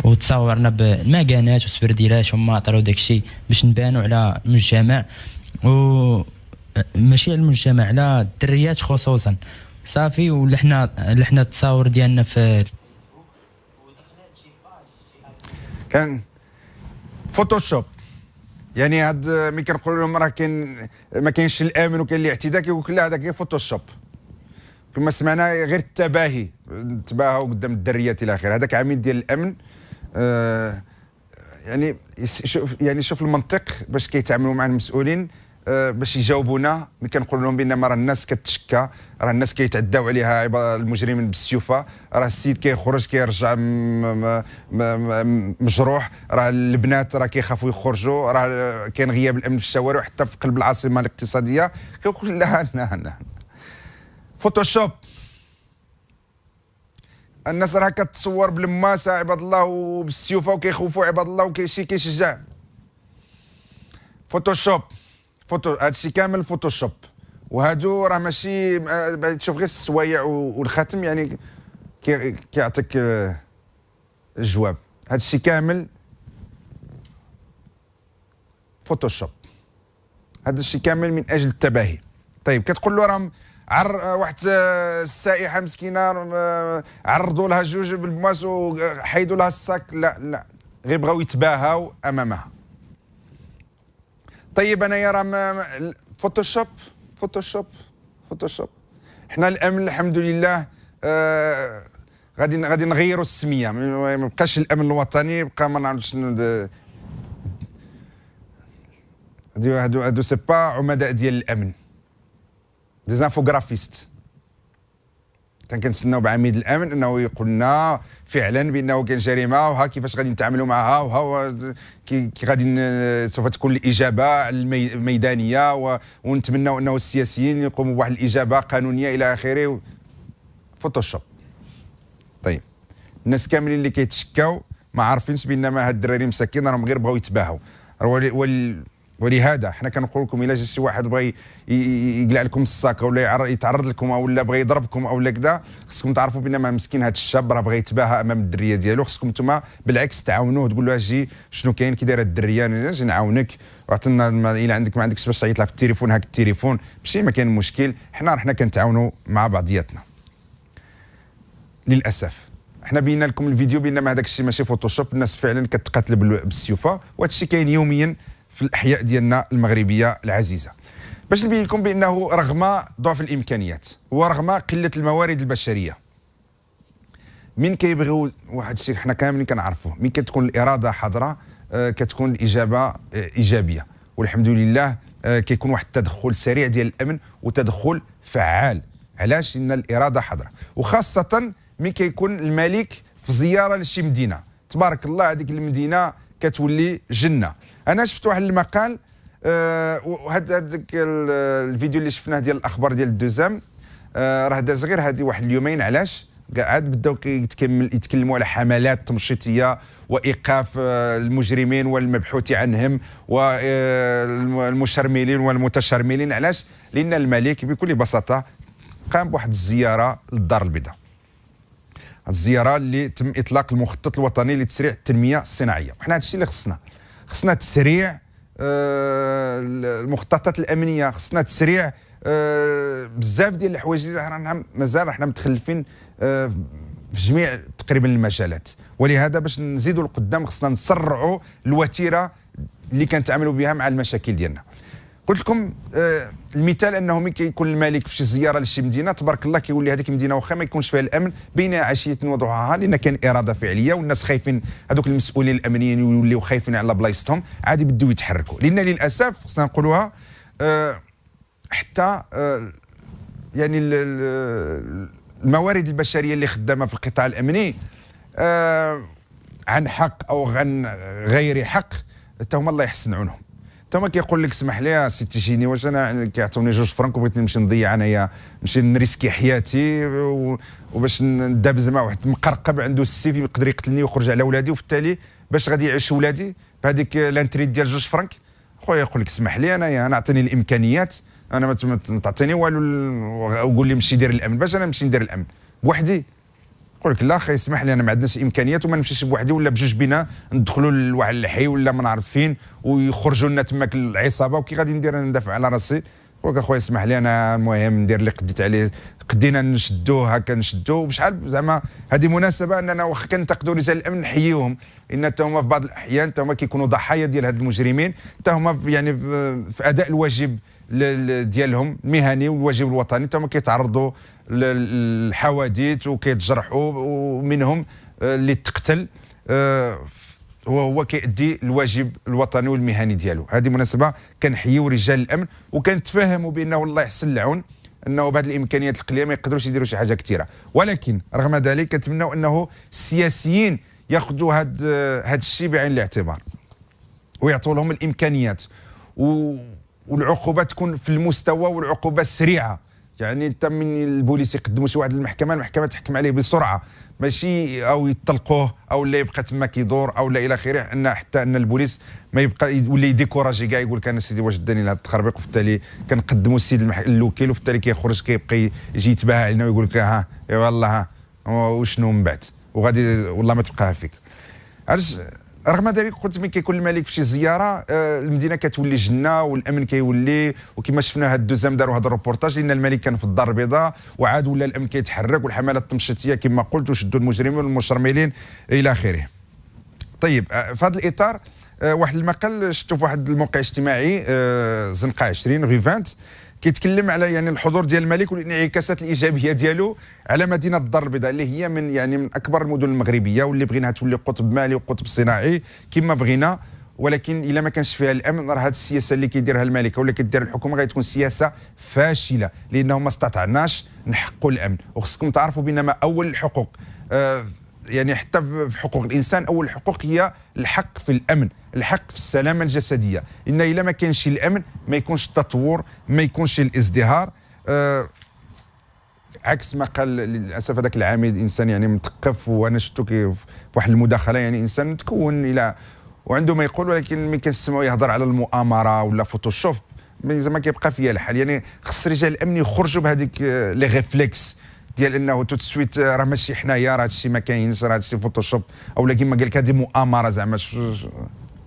وتصورنا بالمكانات وسبرديلات وماطر وداك الشيء باش نبانوا على المجتمع، وماشي على المجتمع، على الدريات خصوصا صافي. ولحنا التصاور ديالنا في كان فوتوشوب. يعني هاد ملي كنقولوا لهم راه كاين ما كاينش الامن وكاين الاعتداء، كيقول لا هذاك فوتوشوب. كما سمعنا غير التباهي، تباهوا قدام الدريات الى اخره. هذاك عميل ديال الامن. يعني شوف المنطق باش كيتعاملوا مع المسؤولين باش يجاوبونا ملي كنقول لهم بان راه الناس كتشكى، راه الناس كيتعداو عليها المجرمين بالسيوفه، راه السيد كيخرج كيرجع مجروح، راه البنات راه كيخافوا يخرجوا، راه كاين غياب الامن في الشوارع وحتى في قلب العاصمه الاقتصاديه. كيقول لا فوتوشوب. الناس راه كتصور بالماسه عباد الله وبالسيوفه وكيخوفوا عباد الله وكيشي كيشجع. فوتوشوب. هادشي كامل فوتوشوب. وهادو راه ماشي تشوف غير السوايع والختم، يعني كيعطيك الجواب. هادشي كامل فوتوشوب. هذا الشيء كامل من اجل التباهي. طيب كتقول له راه واحد السائحه مسكينه عرضوا لها جوج بالماس وحيدوا لها الساك. لا غير بغاو يتباهاو امامها. طيب انايا راه فوتوشوب. حنا الامن الحمد لله غادي نغيروا السميه، ما بقاش الامن الوطني، بقى ما نعرفش هادو سي با عمداء ديال الامن، ديزانفوغرافيست. كنتسناو بعميد الامن انه يقول لنا فعلا بانه كاين جريمه وها كيفاش غادي نتعاملوا معها، وها كي غادي سوف تكون الاجابه الميدانيه، ونتمناو انه السياسيين يقوموا بواحد الاجابه قانونيه الى اخره. فوتوشوب. طيب الناس كاملين اللي كيتشكاو ما عارفينش بان هاد الدراري مساكين راهم غير بغاو يتباهوا. ولهذا حنا كنقول لكم الا جا شي واحد بغى يقلع لكم الساكه ولا يتعرض لكم ولا بغى يضربكم او كذا، خصكم تعرفوا بان ما مسكين هذا الشاب راه بغى يتباهى امام الدريه ديالو. خصكم نتوما بالعكس تعاونوه، تقول له اجي شنو كاين كي دايره الدريه، نجي نعاونك، وعطينا الا عندك ما عندكش باش تعيط لها في التليفون، هاك التليفون ماشي ما كاين مشكل. حنا كنتعاونوا مع بعضياتنا. للاسف حنا بينا لكم الفيديو بان ما هذاك الشيء ماشي فوتوشوب، الناس فعلا كتقاتل بالسيوفه، وهذا الشيء كاين يوميا في الاحياء ديالنا المغربيه العزيزه. باش نبين لكم بانه رغم ضعف الامكانيات ورغم قله الموارد البشريه، من كيبغيو واحد الشيء حنا كاملين كنعرفوه، من كتكون الاراده حاضره كتكون الاجابه ايجابيه، والحمد لله كيكون واحد التدخل سريع ديال الامن وتدخل فعال. علاش؟ لان الاراده حاضره، وخاصه من كيكون الملك في زياره لشي مدينه، تبارك الله هذيك المدينه كتولي جنه. انا شفت واحد المقال هذاك الفيديو اللي شفناه ديال الاخبار ديال الدوزام، راه داز غير هذه واحد اليومين. علاش؟ عاد بداو يتكلموا على حملات تمشيطيه وايقاف المجرمين والمبحوث عنهم والمشرملين والمتشرملين. علاش؟ لان الملك بكل بساطه قام بواحد الزياره للدار البيضاء، الزياره اللي تم اطلاق المخطط الوطني لتسريع التنميه الصناعيه. وحنا هذا الشيء اللي خصنا تسريع المخططات الامنيه، خصنا تسريع بزاف ديال الحوايج اللي مازال حنا متخلفين في جميع تقريبا المجالات. ولهذا باش نزيدوا لقدام خصنا نسرعوا الوتيره اللي كنتعاملوا بها مع المشاكل ديالنا. قلت لكم المثال انه ملي كيكون الملك في شي زياره لشي مدينه، تبارك الله كيولي هذيك المدينه واخا ما يكونش فيها الامن بين عشيه وضحاها، لان كاين اراده فعليه والناس خايفين، هذوك المسؤولين الامنيين يوليو خايفين على بلايصتهم، عادي بداو يتحركوا. لان للاسف خصنا نقولوها حتى يعني الموارد البشريه اللي خدامه في القطاع الامني عن حق او عن غير حق، حتى هما الله يحسن عونهم. حتى هما كيقول لك اسمح لي سي تيجيني، واش انا كيعطوني 2 فرانك وبغيت نمشي نضيع انايا نمشي نريسكي حياتي وباش ندابز مع واحد مقرقب عنده السيف يقدر يقتلني ويخرج على ولادي، وفي التالي باش غادي يعيش ولادي بهذيك لانتري ديال 2 فرانك. خويا يقول لك اسمح لي انا اعطيني الامكانيات، انا ما تعطيني والو وقول لي مشي دير الامن، باش انا نمشي ندير الامن بوحدي؟ يقول لك لا خي اسمح لي انا ما عندناش امكانيات وما نمشيش بوحدي ولا بجوج بينا ندخلوا لواحد الحي ولا ما نعرف فين ويخرجوا لنا تماك العصابه، وكي غادي ندير انا ندافع على راسي؟ يقول لك اخويا اسمح لي انا المهم ندير اللي قديت عليه، قدينا نشدوه هكا نشدوه بشحال زعما. هذه مناسبه اننا واخا كنتقدوا رجال الامن نحييهم، ان حتى هما في بعض الاحيان حتى هما كيكونوا ضحايا ديال هاد المجرمين، حتى هما يعني في اداء الواجب ديالهم المهني والواجب الوطني حتى هما كيتعرضوا للحوادث وكيتجرحوا، ومنهم اللي تقتل وهو كيأدي الواجب الوطني والمهني ديالو. هذه مناسبه كنحييو رجال الامن وكنتفاهموا بانه الله يحسن العون انه بهذه الامكانيات القليله ما يقدروش يديروا شي حاجه كثيره، ولكن رغم ذلك كنتمناو انه السياسيين ياخذوا هذا الشيء بعين الاعتبار ويعطوا لهم الامكانيات والعقوبه تكون في المستوى والعقوبه سريعه. يعني انت من البوليس يقدموا شي واحد للمحكمه، المحكمه تحكم عليه بسرعه، ماشي او يطلقوه او لا يبقى تما كيدور او لا الى اخره، ان حتى ان البوليس ما يبقى يولي يديكوراجي كاع يقول لك انا سيدي واش داني لهذا التخربيق، وفي التالي كنقدموا السيد الوكيل وفي التالي كيخرج كيبقى يجي يتباهى علينا ويقول لك ها والله ها وشنو من بعد وغادي والله ما تبقاها فيك. علاش؟ رغم ذلك قلت ملي كيكون الملك في شي زياره المدينه كتولي جنه والامن كيولي، وكما شفنا هاد الدوزام داروا هذا الروبورتاج لان الملك كان في الدار البيضاء وعاد ولا الامن كيتحرك والحملات التمشيطيه كما قلت وشدوا المجرمين والمشرملين الى اخره. طيب في هذا الاطار واحد المقال شفتو في واحد الموقع اجتماعي زنقه 20 غي 20 كيتكلم على يعني الحضور ديال الملك والانعكاسات الايجابيه ديالو على مدينه الدار البيضاء اللي هي من اكبر المدن المغربيه واللي بغيناها تولي قطب مالي وقطب صناعي كما بغينا، ولكن الا ما كانش فيها الامن راه هذه السياسه اللي كيديرها الملك ولا كدير الحكومه غادي تكون سياسه فاشله، لانه ما استطعناش نحققوا الامن. وخصكم تعرفوا بينما اول الحقوق يعني حتى في حقوق الانسان اول الحقوق هي الحق في الامن، الحق في السلامه الجسديه، ان الا ما كانش الامن ما يكونش التطور، ما يكونش الازدهار. عكس ما قال للاسف هذاك العميد انسان يعني مثقف، وانا شفتو في واحد المداخله يعني انسان متكون الى وعنده ما يقول، ولكن ملي كنسمعوا يهضر على المؤامره ولا فوتوشوب زعما كيبقى فيا الحال. يعني خص رجال الامن يخرجوا بهذيك لي ريفلكس ديال انه تو سويت راه ماشي حنايا راه هادشي ما كاينش راه هادشي فوتوشوب، اولا كيما قال لك هذه مؤامره زعما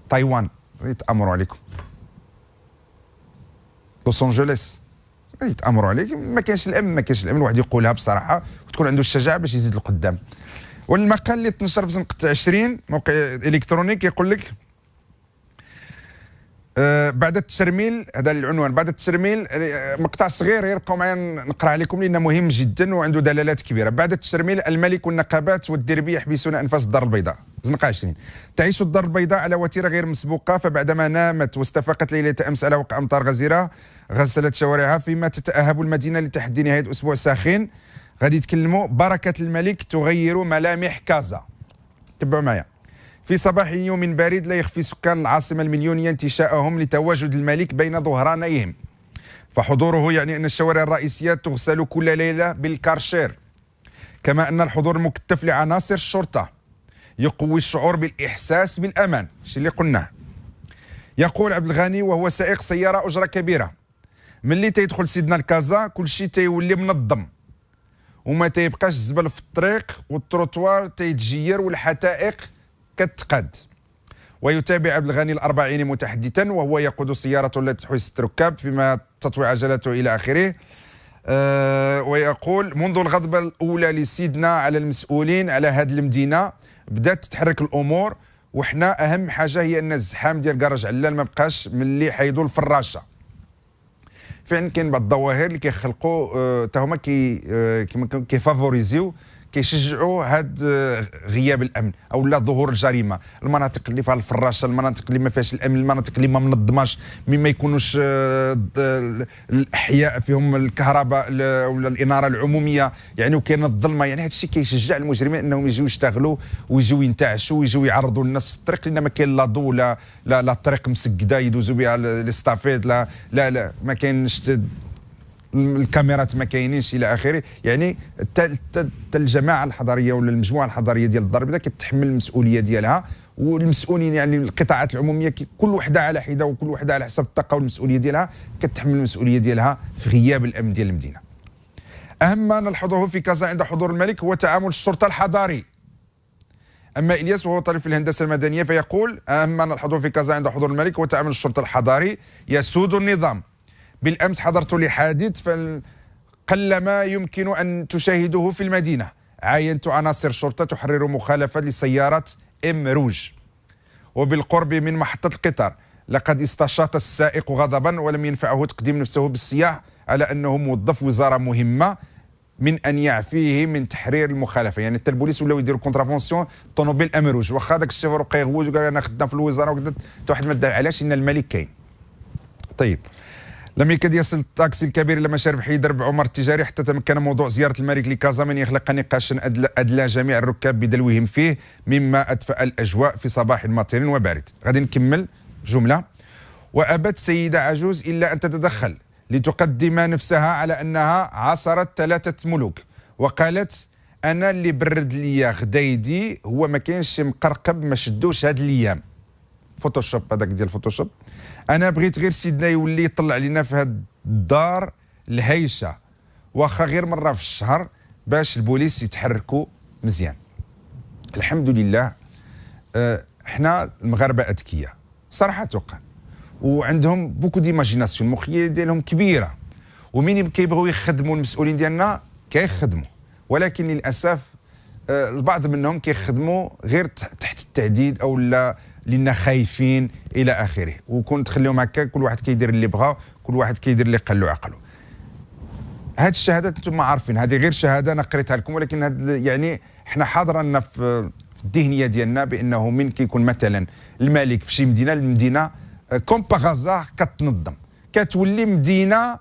تايوان يتامروا عليكم، لوس انجلوس يتامروا عليك، ما كاينش الامن ما كاينش الامن. واحد يقولها بصراحه وتكون عنده الشجاعه باش يزيد لقدام. والمقال اللي تنشر في زنقه 20 موقع الكتروني كيقول لك بعد التشرميل، هذا العنوان بعد التشرميل، مقطع صغير يبقوا معايا نقرا عليكم لانه مهم جدا وعنده دلالات كبيره. بعد التشرميل الملك والنقابات والدربيه يحبسون انفاس الدار البيضاء. زنقه 20 تعيش الدار البيضاء على وتيره غير مسبوقه، فبعدما نامت واستفاقت ليله امس على وقع امطار غزيره غسلت شوارعها، فيما تتاهب المدينه لتحدي نهايه اسبوع ساخن. غادي يتكلموا بركه الملك تغير ملامح كازا. تبعوا معايا. في صباح يوم بارد لا يخفي سكان العاصمة المليونية انتشاءهم لتواجد الملك بين ظهرانيهم، فحضوره يعني أن الشوارع الرئيسية تغسل كل ليلة بالكارشير، كما أن الحضور المكثف لعناصر الشرطة يقوي الشعور بالإحساس بالأمان. الشيء اللي قلناه. يقول عبد الغني وهو سائق سيارة أجرة كبيرة، ملي تيدخل سيدنا الكازا كل شيء تيولي منظم وما تيبقاش الزبل في الطريق والتروتوار تيتجير والحدائق كتقاد. ويتابع عبد الغني الأربعيني متحدثا وهو يقود سيارة التي تحوي 6 ركاب فيما تطوي عجلته إلى آخره. ويقول منذ الغضبة الأولى لسيدنا على المسؤولين على هذه المدينة بدات تتحرك الأمور، وحنا أهم حاجة هي أن الزحام ديال كراج علال ما بقاش ملي حيدوا الفراشة. فعلا كاين بعض الظواهر اللي كيخلقوا حتى هما كيفافوريزيو كيشجعوا هذا غياب الامن او لا ظهور الجريمه. المناطق اللي فيها الفراشه، المناطق اللي ما فيهاش الامن، المناطق اللي ما منظماش، مما يكونوش الاحياء فيهم الكهرباء ولا الاناره العموميه يعني، وكاين الظلمه يعني. هذا الشيء كيشجع المجرمين انهم يجيو يشتغلوا ويجيو ينتعشوا ويجيو يعرضوا الناس في الطريق، لان ما كاين لا ضو لا الطريق مسكده يدوزوا بها لي ستافيت، لا ما كاينش الكاميرات، ما كاينينش الى اخره يعني. الجماعه الحضاريه ولا المجموعه الحضاريه ديال الدار البيضاء كتحمل المسؤوليه ديالها، والمسؤولين يعني القطاعات العموميه كل وحده على حده وكل وحده على حسب الطاقه والمسؤوليه ديالها كتحمل المسؤوليه ديالها في غياب الامن ديال المدينه. اهم ما نلحظه في كازا عند حضور الملك هو تعامل الشرطه الحضاري. اما الياس وهو طالب في الهندسه المدنيه فيقول اهم ما نلحظه في كازا عند حضور الملك هو تعامل الشرطه الحضاري يسود النظام. بالامس حضرت لحادث فقلما يمكن ان تشاهدوه في المدينه. عاينت عناصر شرطه تحرر مخالفه لسياره ام روج وبالقرب من محطه القطار. لقد استشاط السائق غضبا ولم ينفعه تقديم نفسه بالسياح على انه موظف وزاره مهمه من ان يعفيه من تحرير المخالفه. يعني حتى البوليس ولاو يديروا كونترافونسيون طوموبيل ام روج، واخا داك الشيفور بقى يغوت وقال انا خدام في الوزاره وكذا، حتى واحد ما دعا. علاش؟ ان الملك كاين. طيب، لم يكد يصل التاكسي الكبير الى مشارف حي درب عمر التجاري حتى تمكن موضوع زياره الملك لكازا من يخلق نقاشا ادلى جميع الركاب بدلوهم فيه، مما ادفأ الاجواء في صباح مطير وبارد. غادي نكمل جمله. وابت سيده عجوز الا ان تتدخل لتقدم نفسها على انها عاصرت 3 ملوك، وقالت انا اللي برد ليا غدايدي هو ما كاينش مقرقب ما شدوش هاد الايام. فوتوشوب هذاك ديال فوتوشوب. انا بغيت غير سيدنا يولي يطلع لنا في هاد الدار الهيشه واخا غير مره في الشهر باش البوليس يتحركوا مزيان. الحمد لله احنا المغاربه اذكياء صراحه توقع، وعندهم بوكو ديماجيناسيون، المخيله ديالهم كبيره، ومين كيبغيو يخدموا المسؤولين ديالنا كيخدموا، ولكن للاسف البعض منهم كيخدموا غير تحت التهديد او لا لنا خايفين الى اخره، وكون تخليهم هكا كل واحد كيدير اللي بغا، كل واحد كيدير اللي قال له عقله. هاد الشهادات انتم عارفين، هذه غير شهاده انا قريتها لكم، ولكن هاد يعني احنا حاضرنا في الذهنيه ديالنا بانه من كيكون مثلا الملك في شي مدينه، المدينه كوم باغازار كتنظم، كتولي مدينه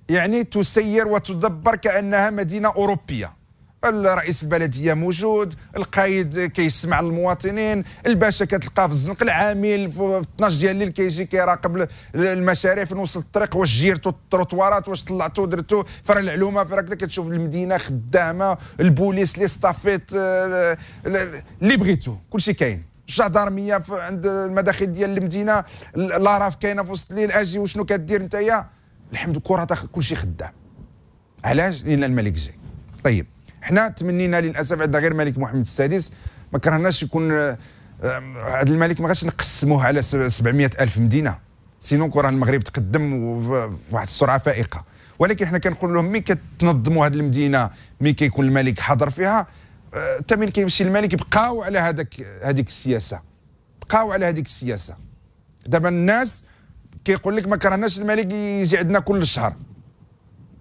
يعني تسير وتدبر كانها مدينه اوروبيه. الرئيس البلديه موجود، القايد كيسمع للمواطنين، الباشا كتلقاه في الزنق، العامل في 12 ديال الليل كيجي كيراقب المشاريع فين وصل الطريق، واش جيرتوا التروطوارات، واش طلعتوا درتوا فرا العلومه فرا كذا. كتشوف المدينه خدامه، البوليس لي ستافيت اللي بغيتو كلشي كاين، الجدارميه عند المداخل ديال المدينه، لاراف كاينه في وسط الليل. اجي وشنو كدير نتايا؟ الحمد لله كره كلشي خدام. علاش؟ لان الملك جاي. طيب، حنا تمنينا للاسف عندنا غير الملك محمد السادس، ما كرهناش يكون هذا الملك ما غاديش نقسموه على 700 ألف مدينه، سينو كره المغرب تقدم بواحد السرعه فائقه. ولكن حنا كنقول لهم ملي كتنظموا هذه المدينه، ملي كيكون الملك حاضر فيها، حتى من كيمشي الملك بقاو على هذيك السياسه، بقاو على هذيك السياسه. دابا الناس كيقول لك ما كرهناش الملك يجي عندنا كل شهر،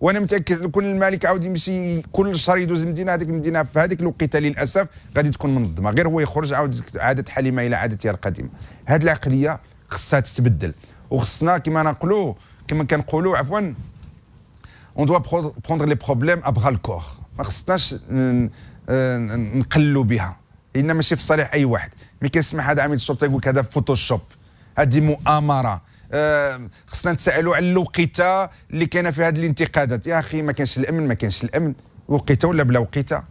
وانا متاكد كل الملك عاود يمشي كل شهر يدوز المدينه، هذيك المدينه في هذيك الوقيته للاسف غادي تكون منظمه، غير هو يخرج عاده حليمه الى عادتها القديمه. هذه العقليه خصها تتبدل، وخصنا كما كنقولوا عفوا اون دوا بروندر لي بروبليم ابغا الكور. ما خصناش نقلوا بها، لان ماشي في صالح اي واحد. ملي كنسمع هذا عامل الشرطه يقول لك هذا فوتوشوب، هذه مؤامره، خصنا نتسائلوا على الوقيته اللي كان في هذه الانتقادات. يا اخي ما كانش الامن، ما كانش الامن، وقيته ولا بلا وقيته؟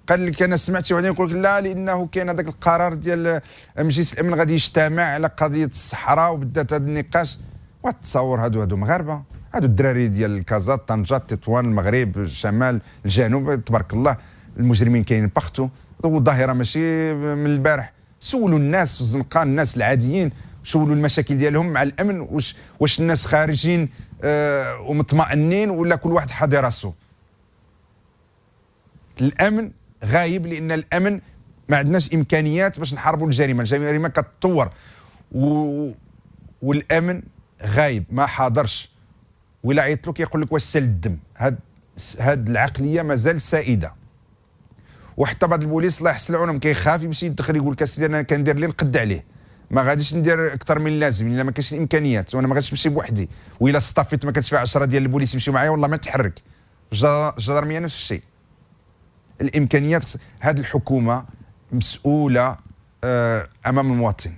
قال لك انا سمعت شي واحد يقول لك لا، لانه كاين هذاك القرار ديال مجلس الامن غادي يجتمع على قضيه الصحراء وبدات هذا النقاش. وتصور هادو مغاربه، هادو الدراري ديال كازا، طنجه، تطوان، المغرب، الشمال، الجنوب، تبارك الله المجرمين كاينين باختو، والظاهره ماشي من البارح. سولوا الناس في الزنقه، الناس العاديين، شولوا المشاكل ديالهم مع الامن، واش الناس خارجين ومطمئنين ولا كل واحد حاضي راسو؟ الامن غايب، لان الامن ما عندناش امكانيات باش نحاربوا الجريمه، الجريمه كتطور والامن غايب ما حاضرش. ولا عيط له كيقول لك واش سال الدم. هاد العقليه مازال سائده. وحتى بعض البوليس الله يحسن العونهم كيخاف يمشي يدخل يقول لك اسيدي انا كندير اللي نقد عليه، ما غاديش ندير اكثر من اللازم الا ما كانش الامكانيات، وانا ما غاديش نمشي بوحدي، والا صطفيت ما كانش فيها 10 ديال البوليس يمشيو معايا والله ما نتحرك. الجدرميه نفس الشيء. الامكانيات، هذه الحكومه مسؤوله امام المواطن،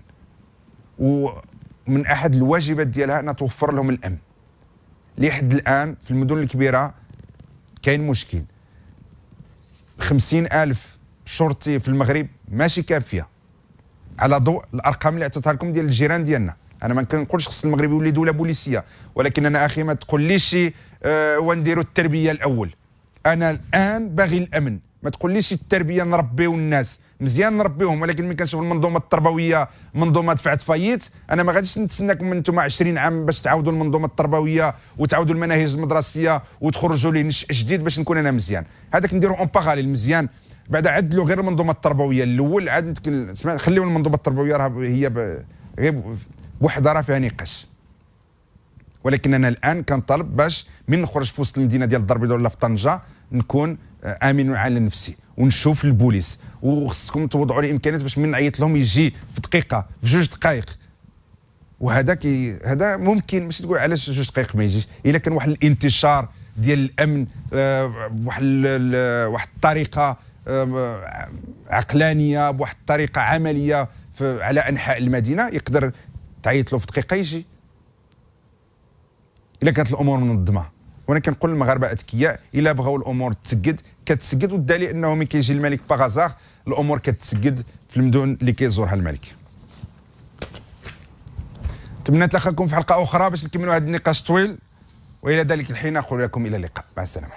ومن احد الواجبات ديالها انها توفر لهم الامن. لحد الان في المدن الكبيره كاين مشكل، 50,000 شرطي في المغرب ماشي كافيه على ضوء الارقام اللي عطيتها لكم ديال الجيران ديالنا. انا ما كنقولش خص المغرب يولي دوله بوليسيه، ولكن انا اخي ما تقوليش ونديروا التربيه الاول. انا الان باغي الامن، ما تقوليش التربيه نربيو الناس، مزيان نربيهم، ولكن ملي كنشوف المنظومه التربويه منظومه دفعت فايت، انا ما غاديش نتسناكم انتم 20 عام باش تعاودوا المنظومه التربويه وتعاودوا المناهج المدرسيه وتخرجوا لي نشء جديد باش نكون انا مزيان. هذاك نديرو اون باراليل مزيان، بعد عدلوا غير المنظومه التربويه الاول، عاد خليو المنظومه التربويه راه هي غير بوحدها راه فيها نقاش. ولكن انا الان كنطالب باش من نخرج في وسط المدينه ديال الدار البيضاء ولا في طنجه نكون امن على نفسي ونشوف البوليس، وخصكم توضعوا لي امكانيات باش من نعيط لهم يجي في دقيقه في 2 دقائق. هذا ممكن، ماشي تقول علاش 2 دقائق ما يجيش، الا كان واحد الانتشار ديال الامن واحد الطريقه عقلانيه بواحد الطريقه عمليه على انحاء المدينه، يقدر تعيط له في دقيقه يجي الا كانت الامور منظمه. وانا كنقول للمغاربه اذكياء، الا بغاو الامور تسجد كتسجد، والدليل انه ملي كيجي الملك باغازار الامور كتسجد في المدن اللي كيزورها الملك. نتمنى نتلاقاكم في حلقه اخرى باش نكملوا هذا النقاش الطويل، والى ذلك الحين اقول لكم الى اللقاء، مع السلامه.